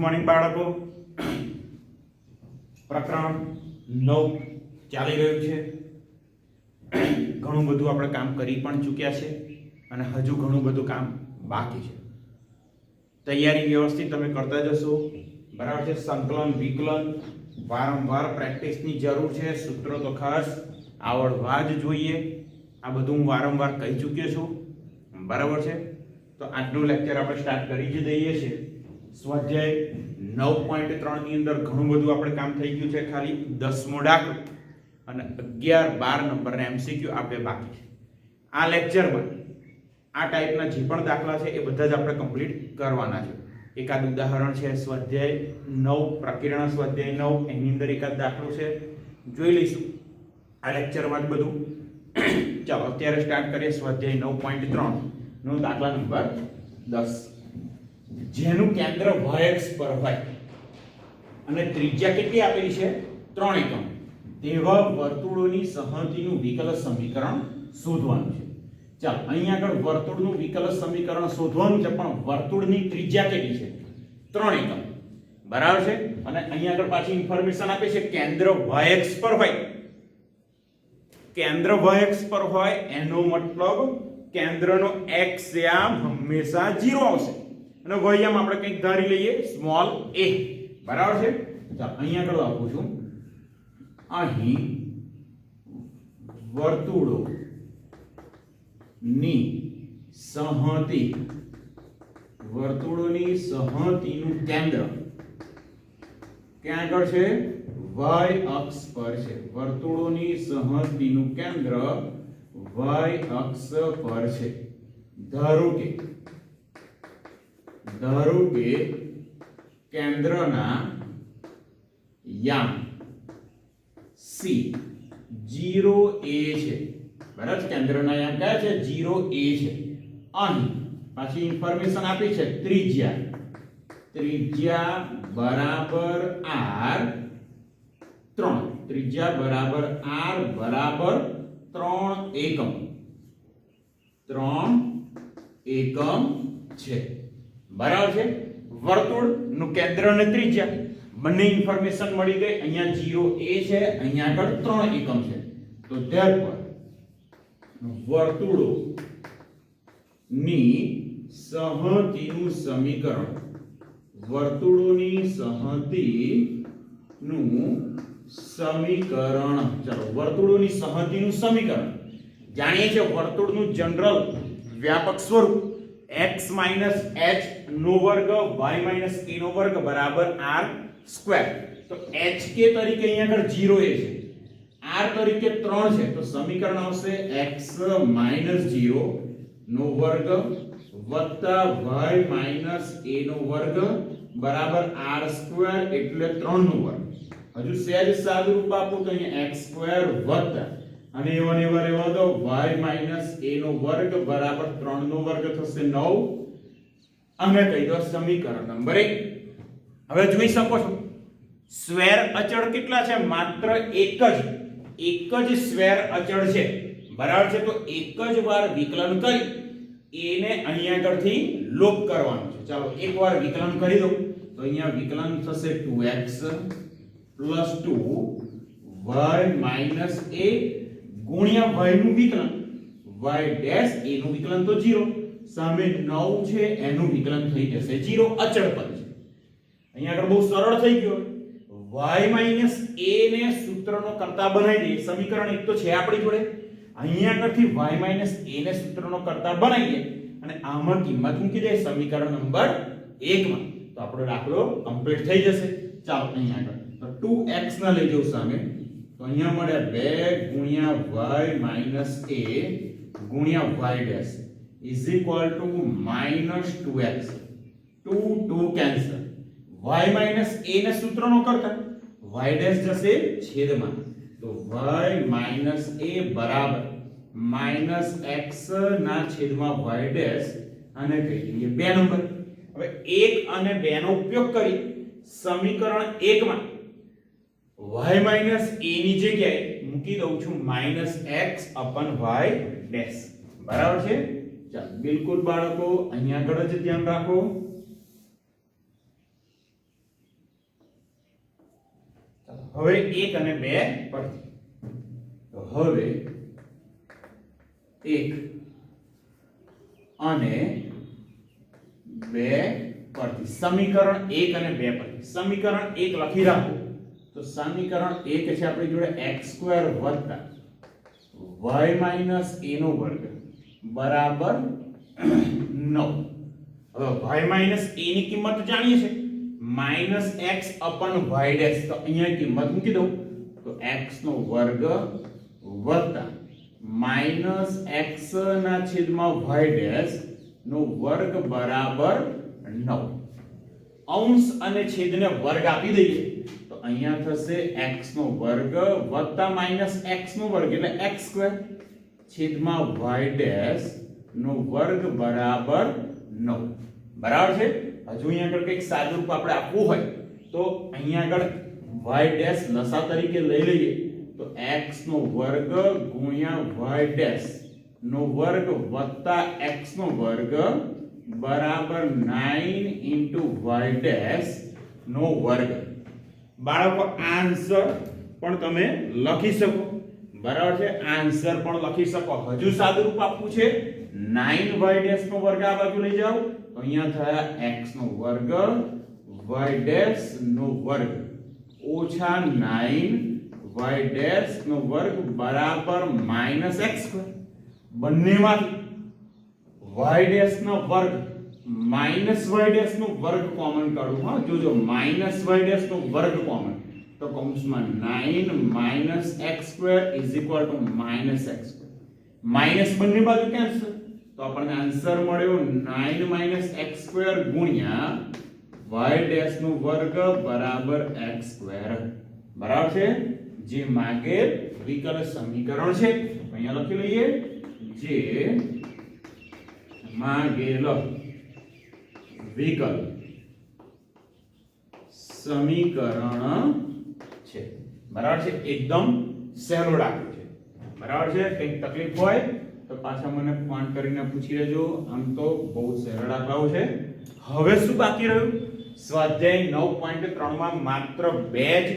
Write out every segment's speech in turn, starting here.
Morning બાળકો, પ્રકરણ 9 ચાલી રહ્યું છે. ઘણું બધું આપણે કામ કરી પણ ચૂક્યા છે અને હજુ ઘણું બધું કામ બાકી છે. તૈયારી વ્યવસ્થિત તમે કરતા જશો, બરાબર છે. સંકલન વિકલન વારંવાર પ્રેક્ટિસની જરૂર છે. સૂત્રો તો ખાસ આવડવા જ જોઈએ. આ બધું હું વારંવાર કહી ચૂક્યો છું, બરાબર છે. તો આજનું લેક્ચર આપણે સ્ટાર્ટ કરી જ દઈએ છીએ. સ્વાધ્યાય 9.3 ની અંદર ઘણું બધું આપણે કામ થઈ ગયું છે. ખાલી 10મો દાખલો અને 11 12 નંબરના એમસીક્યુ આ બે બાકી છે. આ લેક્ચરમાં આ ટાઈપના જે પણ દાખલા છે એ બધા જ આપણે કમ્પ્લીટ કરવાના છે. એકાદ ઉદાહરણ છે સ્વાધ્યાય 9 પ્રકીર્ણ સ્વાધ્યાય 9 એની અંદર એકાદ દાખલો છે, જોઈ લઈશું આ લેક્ચરમાં જ બધું. ચાલો અત્યારે સ્ટાર્ટ કરીએ. સ્વાધ્યાય 9.3 નો દાખલા નંબર 10. જેનું કેન્દ્ર yx પર હોય અને ત્રિજ્યા કેટલી આપેલી છે 3 એકમ, તેવા વર્તુળોની સહંતિનું વિકલ સમીકરણ શોધવાનું છે. ચાલો અહીંયા આગળ વર્તુળનું વિકલ સમીકરણ શોધવાનું છે, પણ વર્તુળની ત્રિજ્યા કેટલી છે 3 એકમ, બરાબર છે. અને અહીંયા આગળ પાછી ઇન્ફોર્મેશન આપે છે કેન્દ્ર yx પર હોય. કેન્દ્ર yx પર હોય એનો મતલબ કેન્દ્રનો x યામ હંમેશા 0 આવશે અને y યામ આપણે કંઈક ધારી લઈએ સ્મોલ a, બરાબર છે. ચાલો અહીંયા આગળ આપું છું. અહીં વર્તુળો ની સહંતિ, વર્તુળોની સહંતિનું કેન્દ્ર ક્યાં આગળ છે? y અક્ષ પર છે. વર્તુળોની સહંતિનું કેન્દ્ર y અક્ષ પર છે. ધારો કે કેન્દ્રના યામ c 0a છે, બરાબર. કેન્દ્રના યામ કયા છે? 0a છે. અહીં પાછી ઇન્ફોર્મેશન આપી છે ત્રિજ્યા બરાબર r 3, ત્રિજ્યા બરાબર r બરાબર 3 એકમ, 3 એકમ છે, બરાબર છે. વર્તુળનું કેન્દ્ર અને ત્રિજ્યા બંને ઇન્ફોર્મેશન મળી ગઈ. અહીંયા 0a છે, અહીંયા આગળ 3 એકમ છે. તો therefore વર્તુળો ની સહંતિનું સમીકરણ, વર્તુળોની સહંતિનું સમીકરણ, ચાલો વર્તુળોની સહંતિનું સમીકરણ જાણીએ છીએ. વર્તુળનું જનરલ વ્યાપક સ્વરૂપ x - h નો વર્ગ y - a નો વર્ગ બરાબર r સ્ક્વેર. તો hk તરીકે અહીંયા આગળ 0a છે, r તરીકે 3 છે, તો સમીકરણ આવશે x - 0 નો વર્ગ વત્તા y - a નો વર્ગ બરાબર r સ્ક્વેર એટલે 3 નો વર્ગ. હજુ સહેજ સાદું રૂપ આપો તો અહીંયા x સ્ક્વેર વત્તા અને એવા રહેવા દો y - a નો વર્ગ બરાબર 3 નો વર્ગ થશે 9 અને કહી દો સમીકરણ નંબર 1. હવે જોઈ શકો છો સ્વેર અચળ કેટલા છે? માત્ર એક જ સ્વેર અચળ છે, બરાબર છે. તો એક જ વાર વિકલન કરી એને અહીંયા આગળથી લોપ કરવાનું છે. ચાલો એકવાર વિકલન કરી દો તો અહીંયા વિકલન થશે 2x + 2 y - a ગુણ્યા y નું વિકલન, y ડેશ a નું વિકલન તો 0, સામે 9 છે એનું વિકલન થઈ જશે 0, અચળ પદ છે. અહીંયા આગળ બહુ સરળ થઈ ગયો. y - a ને સૂત્રનો કરતા બનાવી દઈએ. સમીકરણ 1 તો છે આપણી જોડે. અહીંયા આગળથી y - a ને સૂત્રનો કરતા બનાવીએ અને આમાં કિંમત મૂકી દઈએ સમીકરણ નંબર 1 માં, તો આપણો દાખલો કમ્પ્લીટ થઈ જશે. ચાલો અહીંયા આગળ તો 2x ના લઈ જાવ સામે, તો અહીંયા મળે 2 ગુણ્યા y - a ગુણ્યા y dash is equal to -2x. 2 cancel. y - a ને સૂત્રનો કરતા y ડેશ જશે છેદમાં, તો y - a બરાબર -x ના છેદમાં y ડેશ અને કહી દઈએ 2 નંબર. હવે 1 અને 2 નો ઉપયોગ કરી સમીકરણ 1 માં y - a ની જગ્યાએ મૂકી દઉં છું -x y ડેશ, બરાબર છે. ચાલો બિલકુલ બાળકો અહીંયા આગળ જ ધ્યાન રાખો. હવે 1 અને 2 પરથી તો હવે 1 અને 2 પરથી સમીકરણ 1 અને 2 પરથી સમીકરણ 1 લખી રાખો તો સમીકરણ 1 છે આપણી જોડે x² y માઈનસ a નો વર્ગ બરાબર 9. હવે y માઈનસ a ની કિંમત જાણીએ છે માઈનસ x અપન y ડેશ તો અહીંયા કિંમત મૂકી દઉં તો x નો વર્ગ વત્તા માઈનસ x ના છેદમાં y ડેશ નો વર્ગ બરાબર 9. અંશ અને છેદને વર્ગ આપી દઈએ તો અહીંયા થશે x નો વર્ગ વત્તા માઈનસ x નો વર્ગ એટલે x² છેદમાં y ડેશ નો વર્ગ બરાબર 9. બરાબર છે. હજુ અહીંયા આગળ કંઈક સાદુરૂપ આપણે આપવું હોય તો અહીંયા આગળ y ડેશ લસા તરીકે લઈ લઈએ તો x નો વર્ગ ગુણ્યા y ડેશ નો વર્ગ વત્તા x નો વર્ગ બરાબર 9 into y ડેશ નો વર્ગ. બાળકો આન્સર પણ તમે લખી શકો. બરાબર છે. આન્સર પણ લખી શકો. હજુ સાદુરૂપ આપવું છે 9y ડેશ નો વર્ગ આ બાજુ લઈ જાઓ તો અહીંયા થયા x નો વર્ગ y ડેશ નો વર્ગ ઓછા 9y ડેશ નો વર્ગ બરાબર માઈનસ x². બંનેમાંથી y ડેશ નો વર્ગ માઈનસ y ડેશ નો વર્ગ કોમન કાઢું. હા જોજો માઈનસ y ડેશ નો વર્ગ કોમન તો કૌંસમાં 9 minus x² is equal to minus x². Minus બંને બાજુ કેન્સલ તો આપણને આન્સર મળ્યો 9 માઈનસ x² ગુણ્યા y ડેશ નો વર્ગ બરાબર x². બરાબર છે. જે માગેલ વિકલ સમીકરણ છે અહીંયા લખી લઈએ જે માગેલ વિકલ સમીકરણ છે. બરાબર છે. એકદમ સહેલો દાખલો છે. બરાબર છે. કંઈક તકલીફ હોય તો પાછા મને ફોન કરીને પૂછી લેજો. આમ તો બહુ સરળ દાખલાઓ છે. હવે શું બાકી રહ્યું? સ્વાધ્યાય 9.3 માં માત્ર 2 જ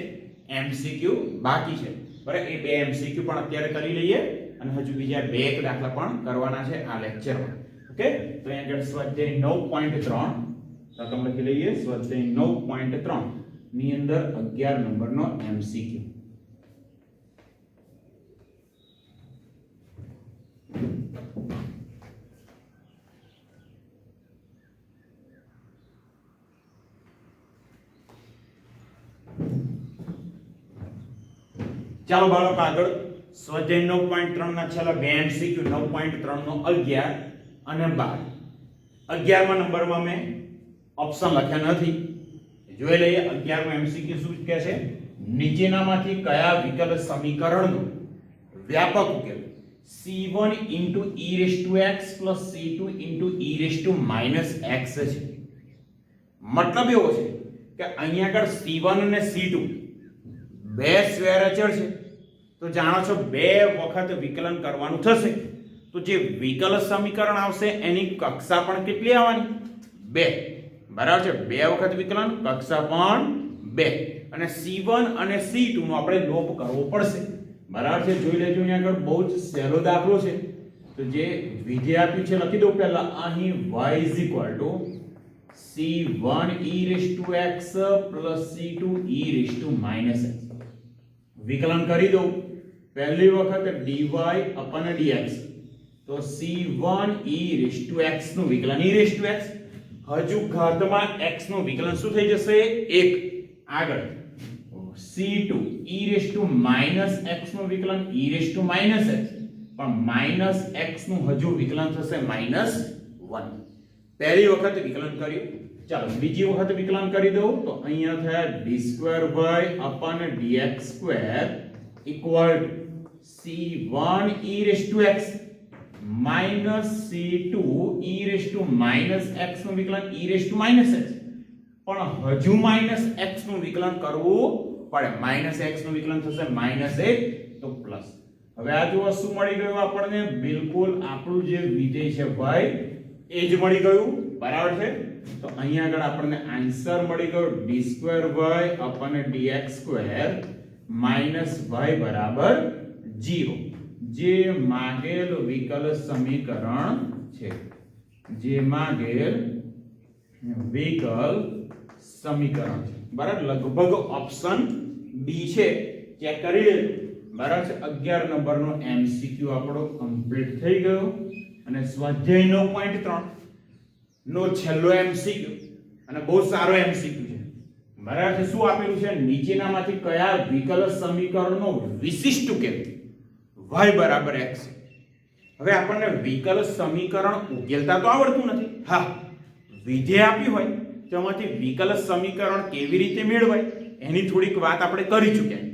એમસીક્યુ બાકી છે. બરાબર. એ 2 એમસીક્યુ પણ અત્યારે કરી લઈએ અને હજુ બીજા 2 દાખલા પણ કરવાના છે આ લેક્ચરમાં. ઓકે. તો અહીંયા આગળ સ્વાધ્યાય 9.3 તો તમે લખી લઈએ સ્વાધ્યાય 9.3 ની અંદર 11 નંબરનો એમસીક્યુ. ચાલો બાળકો આગળ સ્વાધ્યાય 9.3 ના છેલ્લા 2 એમસીક્યુ 9.3 નો 11 અને 12. 11મા નંબરમાં મેં ઓપ્શન લખ્યા નથી. જોઈ લઈએ 11મો એમસીક્યુ શું કહે છે? નીચેનામાંથી કયા વિકલ સમીકરણનો વ્યાપક ઉકેલ c1 e⁻x c2 e⁻x છે? મતલબ એવો છે કે અહીંયા આગળ c1 અને c2 બે સ્વૈર અચળ છે તો જાણો છો બે વખત વિકલન કરવાનું થશે તો જે વિકલ સમીકરણ આવશે એની કક્ષા પણ કેટલી આવવાની? 2. બરાબર છે. બે વખત વિકલન કક્ષા પણ 2 અને c1 અને c2 નો આપણે લોપ કરવો પડશે. બરાબર છે. જોઈ લેજો અહીંયા આગળ બહુ જ સહેલો દાખલો છે તો જે વિધેય આપ્યું છે લખી દઉં પહેલા અહીં y c1 e⁻x c2 e⁻x વિકલન કરી દઉં. પહેલી વખત dy upon dx તો c1 e⁻x નું વિકલન e⁻x હજુ ઘાતમાં x નું વિકલન શું થઈ જશે? 1. આગળ c2 e⁻x નું વિકલન e⁻x પણ -x નું હજુ વિકલન થશે -1. પહેલી વખત વિકલન કર્યું. ચાલો બીજી વખત વિકલન કરી દઉં તો અહીંયા થયા d2y upon dx² equal to c1 e⁻x minus c2 e⁻x નું વિકલન e⁻x પણ હજુ -x નું વિકલન કરવું પડે. -x નું વિકલન થશે -1 તો પ્લસ. હવે આ જો શું મળી ગયું આપણને? બિલકુલ આપણું જે વિધેય છે y એ જ મળી ગયું. બરાબર છે. તો અહીંયા આગળ આપણને આન્સર મળી ગયો d2y upon dx² minus Y બરાબર 0 જે માગેલ વિકલ સમીકરણ છે, જે માગેલ વિકલ સમીકરણ છે બરાબર. લગભગ ઓપ્શન બી છે, ચેક કરી લેજો બરાબર છે. 11 નંબરનો એમસીક્યુ આપણો કમ્પ્લીટ થઈ ગયો અને સ્વાધ્યાય 9.3 નો છેલ્લો એમસીક્યુ અને બહુ સારો એમસીક્યુ છે બરાબર છે. શું આપેલું છે? નીચેનામાંથી કયા વિકલ સમીકરણનો વિશિષ્ટ ઉકેલ y બરાબર x છે. હવે આપણને વિકલ સમીકરણ ઉકેલતા તો આવડતું નથી. હા, વિધેય આપ્યું હોય તેમાંથી વિકલ સમીકરણ કેવી રીતે મેળવાય એની થોડીક વાત આપણે કરી ચૂક્યા.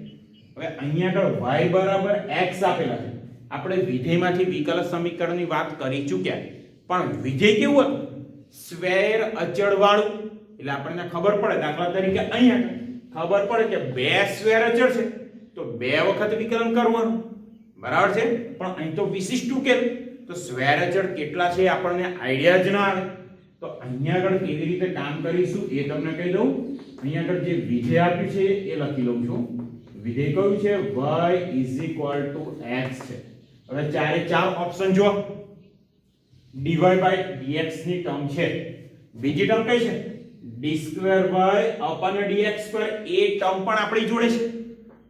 હવે અહીંયા આગળ y બરાબર x આપેલા છે, આપણે વિધેયમાંથી વિકલ સમીકરણની વાત કરી ચૂક્યા. પણ વિધેય કેવું હતું? સ્વૈર અચળ વાળું. એટલે આપણને ખબર પડે, દાખલા તરીકે અહીંયા ખબર પડે કે બે સ્વૈર અચળ છે તો બે વખત વિકલન કરવાનું બરાબર છે. પણ અહીં તો વિશિષ્ટ ઉકેલ તો સ્વૈર અચળ કેટલા છે આપણને આઈડિયા જ ના આવે. તો અહીંયા આગળ કેવી રીતે કામ કરીશું એ તમને કહી દઉં. અહીંયા આગળ જે વિધેય આપ્યું છે એ લખી લઉં છું. વિધેય કયું છે? y x છે. હવે ચારે ચાર ઓપ્શન જો dy/dx ની ટર્મ છે. બીજી ટર્મ કઈ છે? d2y/dx2 એ ટર્મ પણ આપણી જોડે છે.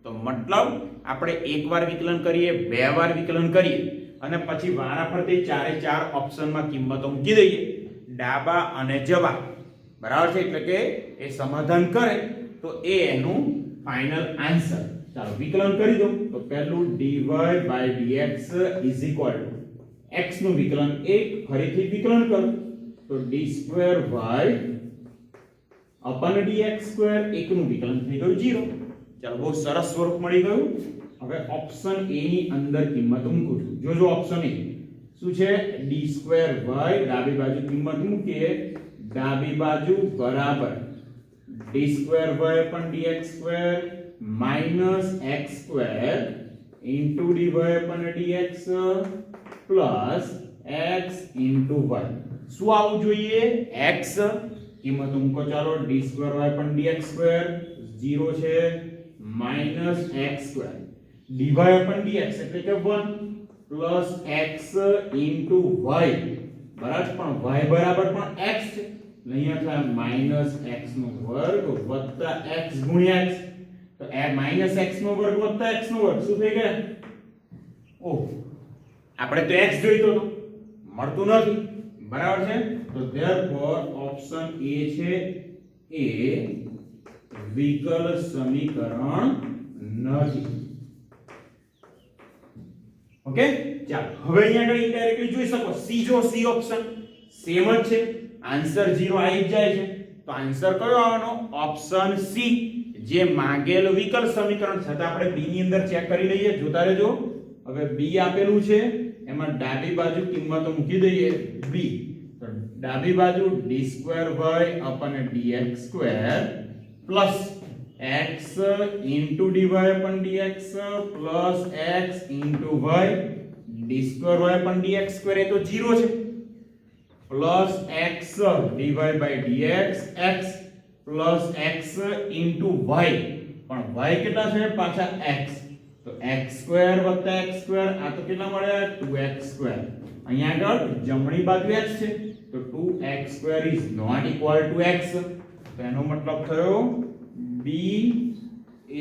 તો મતલબ આપણે એકવાર વિકલન કરીએ, બે વાર વિકલન કરીએ અને પછી વારાફરતી ચારે ચાર ઓપ્શનમાં કિંમતો મૂકી દઈએ, ડાબા અને જવા બરાબર છે. એટલે કે એ સમાધાન કરે તો એ એનું ફાઇનલ આન્સર. ચાલો વિકલન કરી દો. તો પહેલું dy/dx x નું વિકલન 1, ફરીથી વિકલન કરો તો d2y/dx2 1 નું વિકલન થઈ ગયું 0. ચાલો બહુ સરસ સ્વરૂપ મળી ગયું. હવે ઓપ્શન એ ની અંદર કિંમત મૂકું છું. જોજો ઓપ્શન એ શું છે? d2y, ડાબી બાજુ કિંમત મૂકીએ, ડાબી બાજુ બરાબર d2y/dx2 x2 dy/dx plus x y. શું આવવું જોઈએ? x કિંમત મૂકો. ચાલો d2y/dx2 0 છે, માઈનસ x2 dy/dx એટલે કે 1 પ્લસ x ઇન્ટુ y બરાબર. પણ y બરાબર પણ x છે એટલે અહીંયા થાય માઈનસ x નો વર્ગ વત્તા x ગુણ્યા x. તો એ માઈનસ x નો વર્ગ વત્તા x નો વર્ગ શું થઈ ગયા? ઓહ, આપણે તો x જોઈતો હતો, મળતું નથી બરાબર છે. તો ધેરફોર ઓપ્શન એ છે એ વિકલ સમીકરણ નથી. ઓકે, ચાલો હવે અહીંયા આગળ ઇનડાયરેક્ટલી જોઈ શકો સી જો સી ઓપ્શન સેમ જ છે, આન્સર 0 આવી જ જાય છે. તો આન્સર કયો આવવાનો? ઓપ્શન સી, જે માંગેલ વિકલ સમીકરણ છતાં આપણે બી ની અંદર ચેક કરી લઈએ. જોતા રહેજો. હવે બી આપેલું છે, એમાં ડાબી બાજુ કિંમતો મૂકી દઈએ બી. તો ડાબી બાજુ d2y/dx2 plus x dy/dx plus x y d2y/dx2 એ તો 0 છે, plus x dy/dx x plus x y પણ y કેટલા છે? પાછા x. તો x2 x2 આ તો કેટલા મળ્યા? 2x2. અહીંયા આગળ જમણી બાજુ x છે તો 2x2 is not equal to x. તો એનો મતલબ થયો b એ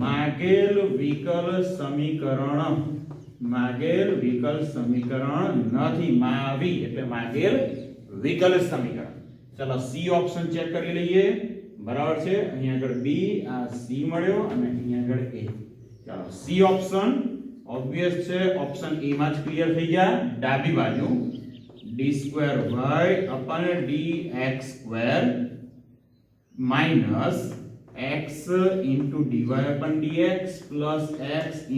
માગેલ વિકલ સમીકરણ નથી. માવી એટલે માગેલ વિકલ સમીકરણ. ચલો સી ઓપ્શન ચેક કરી લઈએ બરાબર છે. અહીંયા આગળ બી, આ સી મળ્યો અને અહીંયા આગળ એ. ચાલો સી ઓપ્શન ઓબ્વિયસ છે, ઓપ્શન એ માં જ ક્લિયર થઈ ગયા. ડાબી બાજુ d2y/dx2 minus x dy/dx plus x y.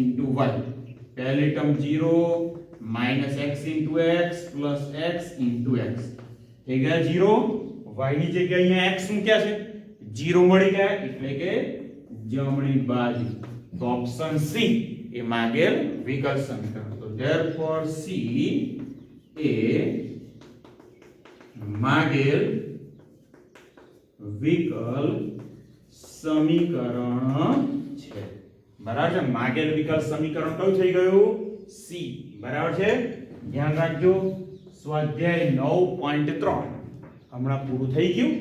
પહેલી term 0 minus x plus x થઈ ગયા 0. y ની જગ્યાએ અહીંયા x મૂક્યા છે, 0 મળી ગયા એટલે કે જમણી બાજુ. તો ઓપ્શન સી એ માંગેલ વિકલ સમીકરણ. તો ધેરફોર સી એ માંગેલ વિકલ સમીકરણ છે. બરાબર છે. માગેલ વિકલ સમીકરણ કયું થઈ ગયું? સી. બરાબર છે. ધ્યાન રાખજો. સ્વાધ્યાય 9.3 હમણાં પૂરું થઈ ગયું.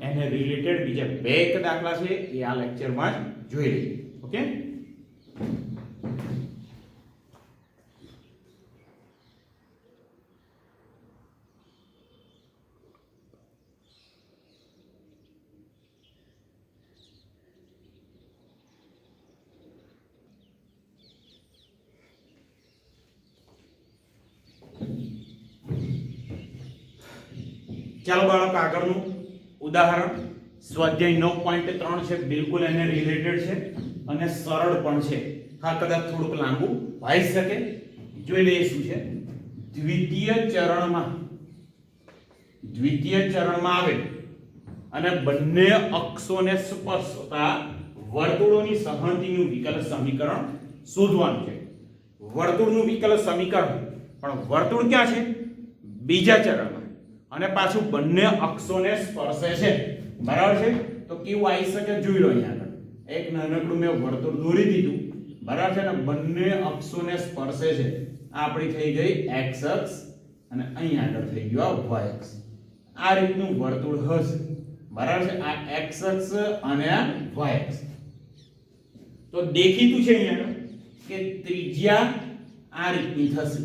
એને રિલેટેડ બીજા બે એક દાખલા છે એ આ લેક્ચરમાં જ જોઈ લઈએ. ઓકે. ચાલો બાળક આગળનું ઉદાહરણ સ્વાધ્યાય 9.3 છે. બિલકુલ એને રિલેટેડ છે અને સરળ પણ છે. હા, કદાચ થોડુંક લાંબુ હોઈ શકે. જોઈ લઈએ શું છે. દ્વિતીય ચરણમાં આવે અને બંને અક્ષોને સ્પર્શતા વર્તુળોની સહંતિનું વિકલ સમીકરણ શોધવાનું છે. વર્તુળનું વિકલ સમીકરણ, પણ વર્તુળ ક્યાં છે? બીજા ચરણમાં, અને પાછું બંને અક્ષોને સ્પર્શે છે. બરાબર છે. તો કેવું આવી શકે જોઈ લો. અહીંયા આગળ એક નાનકડું મેં વર્તુળ દોરી દીધું. બરાબર છે ને, બંને અક્ષોને સ્પર્શે છે. આ આપણી થઈ ગઈ x અક્ષ અને અહીંયા આગળ થઈ ગયું આ y અક્ષ. આ રીતનું વર્તુળ હશે. બરાબર છે. આ x અક્ષ અને આ y અક્ષ. તો દેખીતું છે અહીંયા કે ત્રિજ્યા આ રીતની થશે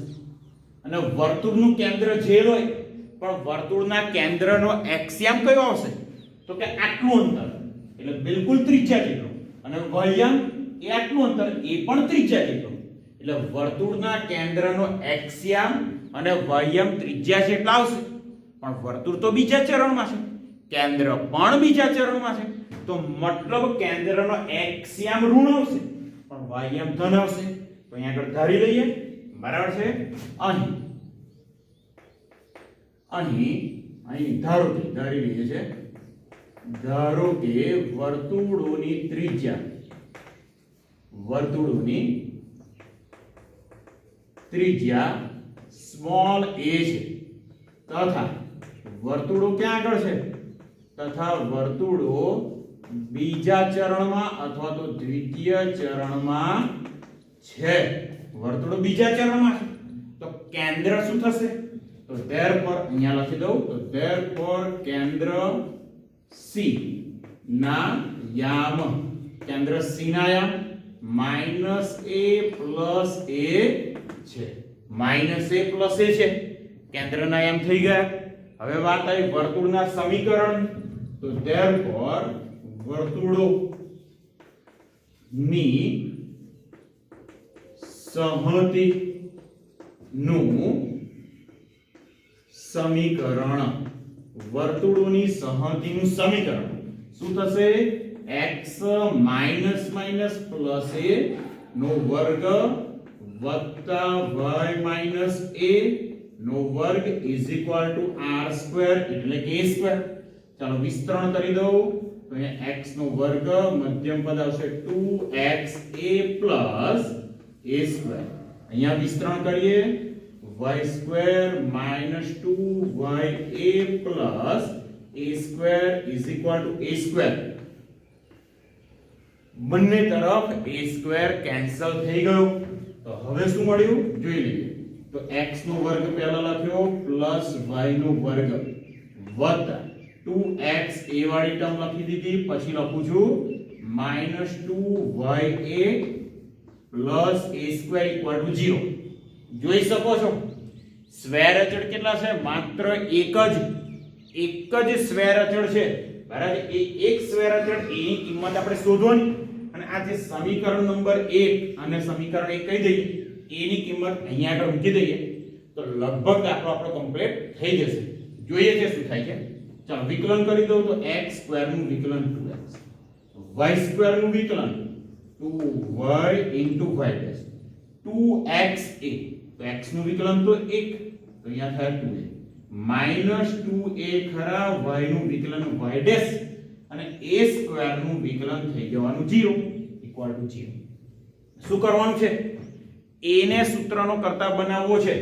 અને વર્તુળનું કેન્દ્ર જે હોય, પણ વર્તુળના કેન્દ્રનો એક્સિયમ કયો આવશે? તો કે આટલું અંતર, એટલે બિલકુલ ત્રિજ્યા જેટલું, અને વયમ એ આટલું અંતર, એ પણ ત્રિજ્યા જેટલું. એટલે વર્તુળના કેન્દ્રનો એક્સિયમ અને વયમ ત્રિજ્યા જેટલા આવશે. પણ વર્તુળ તો બીજા ચરણમાં છે, કેન્દ્ર પણ બીજા ચરણમાં છે. તો મતલબ કેન્દ્રનો એક્સિયમ ઋણ આવશે પણ વયમ ધન આવશે. તો અહીંયા આગળ ધારી લઈએ. બરાબર છે. અહીં ધારી લઈએ છે. ધારો કે વર્તુળોની ત્રિજ્યા સ્મોલ a છે, તથા વર્તુળો ક્યાં આગળ છે? તથા વર્તુળો બીજા ચરણમાં અથવા તો દ્વિતીય ચરણમાં છે. વર્તુળો બીજા ચરણમાં છે તો કેન્દ્ર શું થશે? તો therefore અહીંયા લખી દઉં. તો therefore કેન્દ્ર C ના યામ, કેન્દ્ર C ના યામ -a + a છે. -a + a છે. કેન્દ્રના યામ થઈ ગયા. હવે વાત આવી વર્તુળના સમીકરણ. તો therefore વર્તુળો ની સહંતિ નું સમીકરણ, વર્તુળોની સહંતિનું સમીકરણ શું થશે? x - a નો વર્ગ વત્તા y - a નો વર્ગ = r² એટલે કે a². ચાલો વિસ્તરણ કરી દઉં. તો અહીંયા x નો વર્ગ, મધ્યમ પદ આવશે 2xa + a². અહીંયા વિસ્તરણ કરીએ. y² - 2ya + a² = a². બંને તરફ a² કેન્સલ થઈ ગયો. તો હવે શું મળ્યું જોઈ લઈએ. તો x નો વર્ગ પહેલા લખ્યો પ્લસ y નો વર્ગ વત્તા 2x a વાળી ટર્મ લખી દીધી. પછી લખું છું -2ya + a² = 0. જોઈ શકો છો સ્વેર અચળ કેટલા છે? માત્ર એક જ સ્વેર અચળ છે. બરાબર. એ એક સ્વેર અચળ એની કિંમત આપણે શોધવાની, અને આ જે સમીકરણ નંબર 1 અને સમીકરણ 1 કહી દઈએ, એની કિંમત અહીંયા આગળ મૂકી દઈએ તો લગભગ દાખલો આપણો કમ્પ્લીટ થઈ જશે. જોઈએ છે શું થાય છે. ચાલો વિકલન કરી દઉં. તો x² નું વિકલન 2x, y² નું વિકલન 2y * y', 2xa. તો x નું વિકલન તો 1, તો અહીંયા થાય 2a -2a ખરા, y નું વિકલન y' અને a² નું વિકલન થઈ જવાનું 0 = 0. શું કરવાનું છે? a ને સૂત્રનો કરતા બનાવવો છે.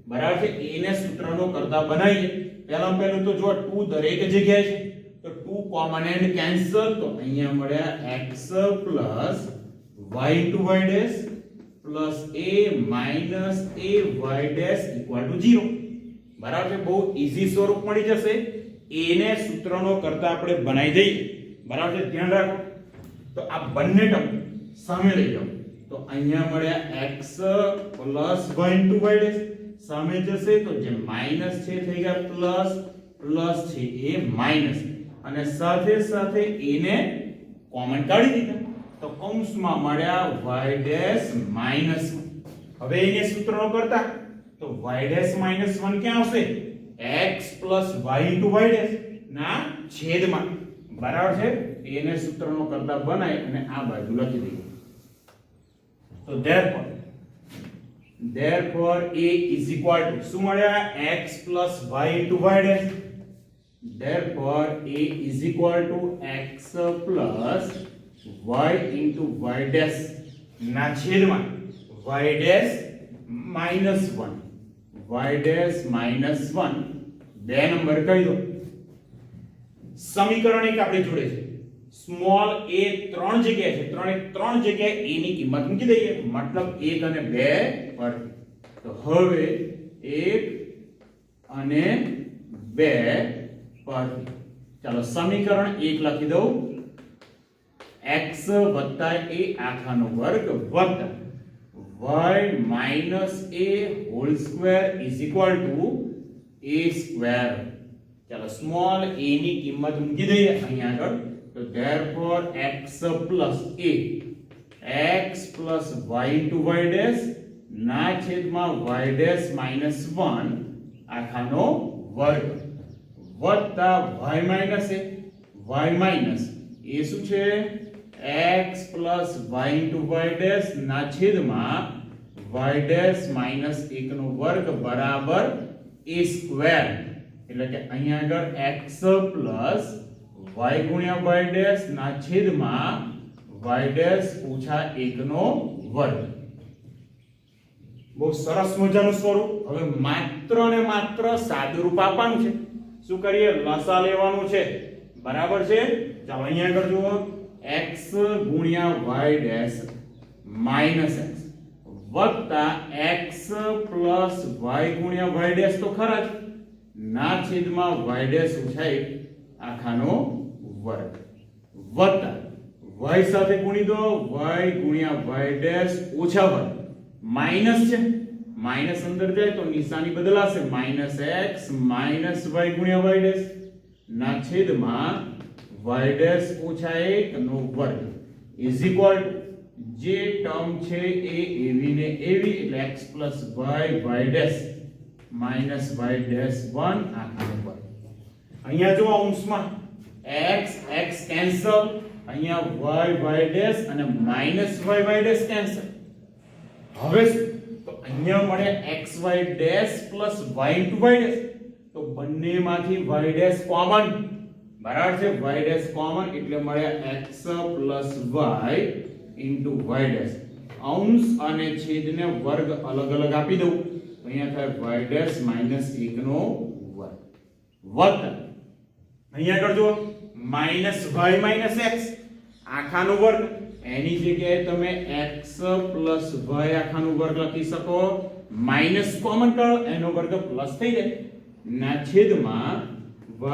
બરાબર છે. a ને સૂત્રનો કરતા બનાવીએ. પહેલું તો જો 2 દરેક જગ્યાએ છે, તો 2 કોમન એન્ડ કેન્સલ તો અહીંયા મળ્યા x plus y into y dash plus a minus a y dash equal to 0. બરાબર છે, બહુ ઈઝી સ્વરૂપ મળી જશે. a ને સૂત્રનો કરતા આપણે બનાવી દઈએ. બરાબર છે, ધ્યાન રાખો. તો આ બંને ટર્મ સામે લઈ જાઓ તો અહીંયા મળ્યા x plus y into y dash સામે જશે તો જે માઈનસ છે થઈ ગયા પ્લસ, પ્લસ છે એ માઈનસ, અને સાથે સાથે a ને કોમન કાઢી દીધા તો કૌંસમાં મળ્યા y dash minus 1. હવે એને સૂત્રનો કરતા તો y dash minus 1 ક્યાં આવશે? x plus y into y dash ના છેદમાં. બરાબર છે, એને સૂત્રનો કરતા બનાવી અને આ બાજુ લખી દઈએ. તો therefore a is equal to શું મળ્યા? x plus y into y dash. Therefore a is equal to x plus y into y dash ના છેદમાં y dash minus 1. y dash minus 1 બે નંબર કહી દો. સમીકરણ એક આપણી જોડે છે. સ્મોલ a ત્રણ જગ્યાએ છે, ત્રણ જગ્યાએ a ની કિંમત મૂકી દઈએ, મતલબ 1 અને 2 પર. તો હવે 1 અને 2 પર. ચાલો સમીકરણ 1 લખી દઉં. x વત્તા a આખાનો વર્ગ વત્તા y minus a whole square is equal to a square. ચાલો સ્મોલ a ની કિંમત મૂકી દઈએ અહીંયા આગળ. તો therefore x plus y into y dash ના છેદમાં y dash minus 1 આખાનો વર્ગ વત્તા y minus એ શું છે? x plus y into y dash ના છેદમાં y dash minus 1 નો વર્ગ બરાબર a square. એટલે કે અહીંયા આગળ x plus y ગુણ્યા y dash ના છેદમાં y dash ઓછા 1 નો વર્ગ. બહુ સરસ મજાનું સ્વરૂપ. હવે માત્ર ને માત્ર સાદુરૂપ આપવાનું છે. શું કરીએ? લસા લેવાનું છે. બરાબર છે, ચાલો અહીંયા આગળ જુઓ. x ગુણ્યા y dash minus x વત્તા x plus y ગુણ્યા y dash તો ખરા જ ના છેદમાં y dash ઓછા 1 આખાનો વર્ગ વત્તા y સાથે ગુણી દો y ગુણ્યા y dash ઓછા વર્ગ માઈનસ છે, માઈનસ અંદર જાય તો નિશાની બદલાશે, માઈનસ x માઈનસ y ગુણ્યા y dash ના છેદમાં y dash ઓછા 1 નો વર્ગ ઇઝ ઇક્વલ ટુ જે ટર્મ છે એ એવી ને એવી એટલે x plus y dash minus y dash 1 આખાનો વર્ગ. અહીંયા જો અંશમાં x કેન્સલ, અહીંયા y dash અને minus y dash કેન્સલ. હવે તો અહીંયા મળે xy dash plus y into y dash. તો બંનેમાંથી y dash કોમન. બરાબર છે, y dash કોમન એટલે મળે x plus y into y dash. અંશ અને છેદને વર્ગ અલગ અલગ આપી દઉં તો અહીંયા થાય y dash minus 1 નો વર્ગ વત્તા અહીંયા આગળ જો minus y minus x આખાનો વર્ગ. એની જગ્યાએ તમે x plus y આખાનો વર્ગ લખી શકો, માઈનસ કોમન કાઢો એનો વર્ગ પ્લસ થઈ જાય ના છેદમાં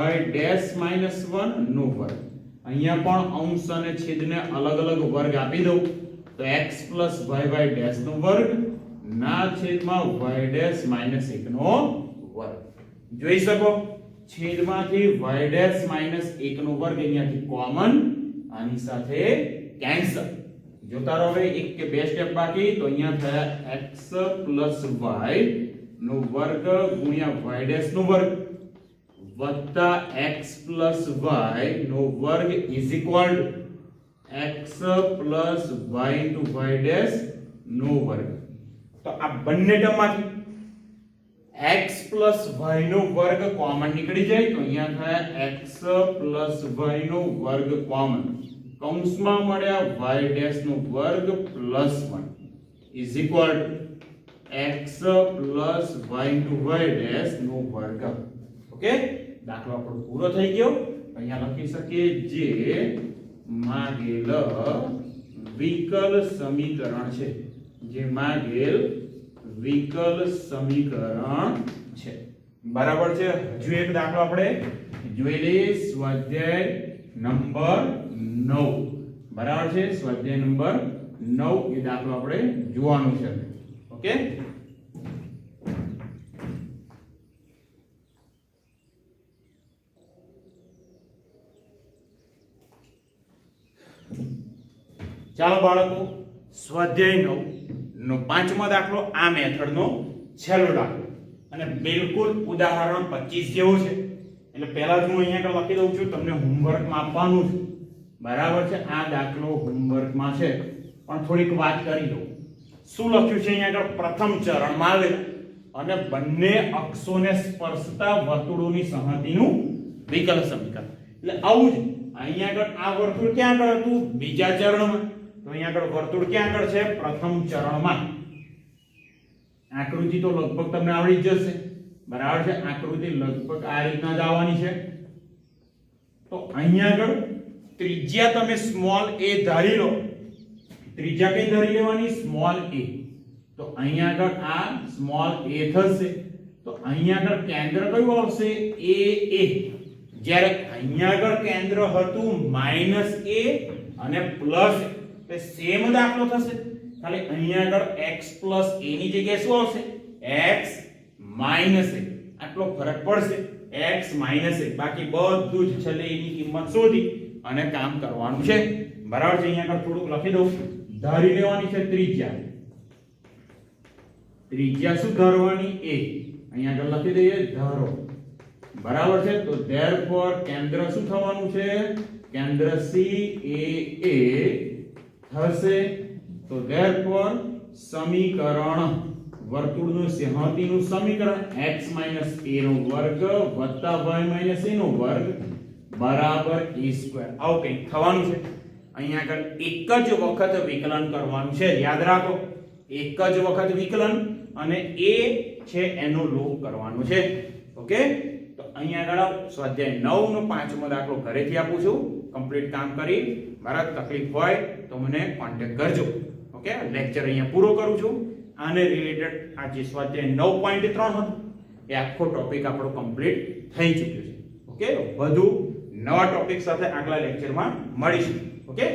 y dash minus 1 નો વર્ગ. અહીંયા પણ અંશ અને છેદને અલગ અલગ વર્ગ આપી દઉં તો x plus y dash નો વર્ગ ના છેદમાં y dash minus 1 નો વર્ગ. જોઈ શકો છેદમાંથી y dash minus 1 નો વર્ગ અહીંયાથી કોમન, આની સાથે કેન્સલ. જોતા રહો. હવે એક કે બે સ્ટેપ બાકી તો અહીંયા થયા x plus y નો વર્ગ ગુણ્યા y dash નો વર્ગ વત્તા x plus y નો વર્ગ is equal to x plus y into y dash નો વર્ગ. તો આ બંને ટર્મમાંથી x plus y નો વર્ગ કોમન નીકળી જાય તો અહીંયા થાય x plus y નો વર્ગ કોમન. કૌંસમાં મળ્યા y dash નો વર્ગ plus 1 is equal to x plus y into y dash નો વર્ગ. ઓકે, દાખલો આપણો પૂરો થઈ ગયો. અહીંયા લખી શકીએ જે માગેલ વિકલ સમીકરણ છે, જે માગેલ વિકલ સમીકરણ છે. બરાબર છે. હજુ એક દાખલો આપણે જોઈ લઈએ. સ્વાધ્યાય નંબર 9. બરાબર છે. સ્વાધ્યાય નંબર 9 એ દાખલો આપણે જોવાનું છે. ઓકે, ચાલો બાળકો, સ્વાધ્યાય 9 નો પાંચમો દાખલો આ મેથડનો છેલ્લો દાખલો અને બિલકુલ ઉદાહરણ 25 જેવું છે. એટલે પહેલા જ હું અહીંયા આગળ લખી દઉં છું, તમને હોમવર્કમાં આપવાનું છે. બરાબર છે. આ દાખલો હોમવર્કમાં છે પણ થોડીક વાત કરી દઉં. શું લખ્યું છે અહીંયા આગળ? પ્રથમ ચરણમાં આવેલા અને બંને અક્ષોને સ્પર્શતા વર્તુળોની સંહતિનું વિકલ સમીકરણ. એટલે આવું જ અહીંયા આગળ આ વર્તુળ ક્યાં આગળ હતું? બીજા ચરણમાં. તો અહીંયા આગળ વર્તુળ ક્યાં આગળ છે? પ્રથમ ચરણમાં. આકૃતિ તો લગભગ તમને આવડી જ જશે. બરાબર છે. આકૃતિ લગભગ આ રીતના જ આવવાની છે. તો અહીંયા આગળ ત્રિજ્યા તમે સ્મોલ a ધારી લો. ત્રિજ્યા કઈ ધારી લેવાની? Small a. તો અહીંયા આગળ આ સ્મોલ a થશે. તો અહીંયા આગળ કેન્દ્ર કયું આવશે? a. જ્યારે અહીંયા આગળ કેન્દ્ર હતું -a અને +a. તો સેમ દાખલો થશે. ખાલી અહીંયા આગળ x + a ની જગ્યાએ શું આવશે? x - a. આટલો ફરક પડશે. x - a. બાકી બધું જ છેલ્લે એની કિંમત શોધી અને કામ કરવાનું છે. બરાબર છે. અહીંયા આગળ થોડુંક લખી દઉં. ધારી લેવાની છે ત્રિજ્યા. ત્રિજ્યા શું ધારવાની? a. અહીંયા આગળ લખી દઈએ ધારો. બરાબર છે. તો therefore કેન્દ્ર શું થવાનું છે? કેન્દ્ર CAA થશે. તો therefore સમીકરણ વર્તુળનું સંહતિનું સમીકરણ x - a નો વર્ગ y - a નો વર્ગ બરાબર a². આવું કંઈક થવાનું છે. અહીંયા આગળ એક જ વખત વિકલન કરવાનું છે. યાદ રાખો, એક જ વખત વિકલન અને a છે એનો લોપ કરવાનો છે. ઓકે, તો અહીંયા આગળ સ્વાધ્યાય 9 નો પાંચમો દાખલો ઘરેથી આપું છું. કમ્પ્લીટ કામ કરી. મારા તકલીફ હોય તો મને કોન્ટેક્ટ કરજો. ઓકે, લેક્ચર અહીંયા પૂરો કરું છું. આને રિલેટેડ આ જે સ્વાધ્યાય 9.3 હતો એ આખો ટોપિક આપણો કમ્પ્લીટ થઈ ચૂક્યો છે. ઓકે, વધુ નવા ટોપિક સાથે આગલા લેક્ચરમાં મળીશું. ઓકે.